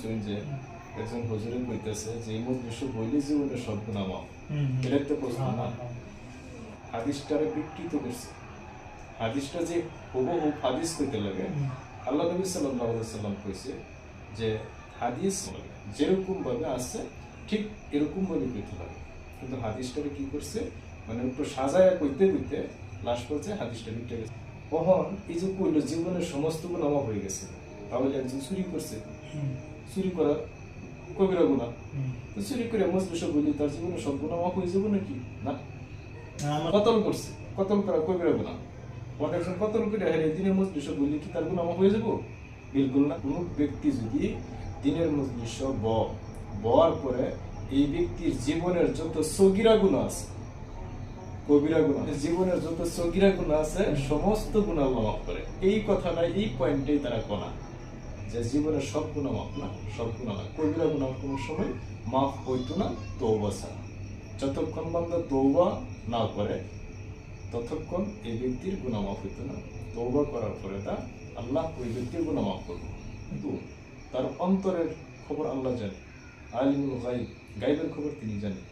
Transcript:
শুনছেন যে একজন হুজুরে কইতেছে যে এই মজলিসে বইলে জীবনে সব গুনাহ মাফ। এটা একটা প্রশ্ন না, হাদিসটারে বিকৃত করছে। হাদিসটা যে হুবহু হাদিস কইতে লাগে, আল্লাহ নবী সাল্লাল্লাহু আলাইহি সাল্লাম কইছে যে হাদিস যেরকম ভাবে আছে ঠিক এরকম ভাবে কইতে লাগে, কিন্তু হাদিসটারে কি করছে মানে একটু সাজায়া কইতে কইতে লাস্ট পর্যায়ে হাদিসটা বিকৃত গেছে। কখন এই যে কইল জীবনের সমস্ত গুনাহ মাফ হয়ে গেছে, তাহলে একজন চুরি করছে, চুরি করা কবিরা গুনাহ, তো চুরি করে মজলিসে বলি তার জীবনে সব গুনাহ মাফ হয়ে যাবে নাকি? না। কতল করছে, কতল করা কবিরা গুনাহ, অনেকজন কতল করে হেরে দিনের মজলিসে বলি কি তার গুনাহ মাফ হয়ে যাবো? বিলকুল না। কোন ব্যক্তি যদি দিনের মজলিসে বওয়ার পরে এই ব্যক্তির জীবনের যত সগীরা গুনাহ আছে, কবিরা গুনাহ, জীবনের যত সগীরা গুনাহ আছে সমস্ত গুনাহ আল্লাহ মাফ করে। এই কথাটা, এই পয়েন্টেই তারা কোনা যে জীবনের সব গুনাহ মাফ না, সব গুনাহ না, কবিরা গুনাহ কোনো সময় মাফ হইতো না তওবা ছাড়া। যতক্ষণ বান্দা তওবা না করে ততক্ষণ এই ব্যক্তির গুনাহ মাফ হইতো না। তওবা করার পরে তা আল্লাহ ওই ব্যক্তির গুনাহ মাফ করবে, কিন্তু তার অন্তরের খবর আল্লাহ জানে। আলিমুল গায়ব, গায়বের খবর তিনি জানেন।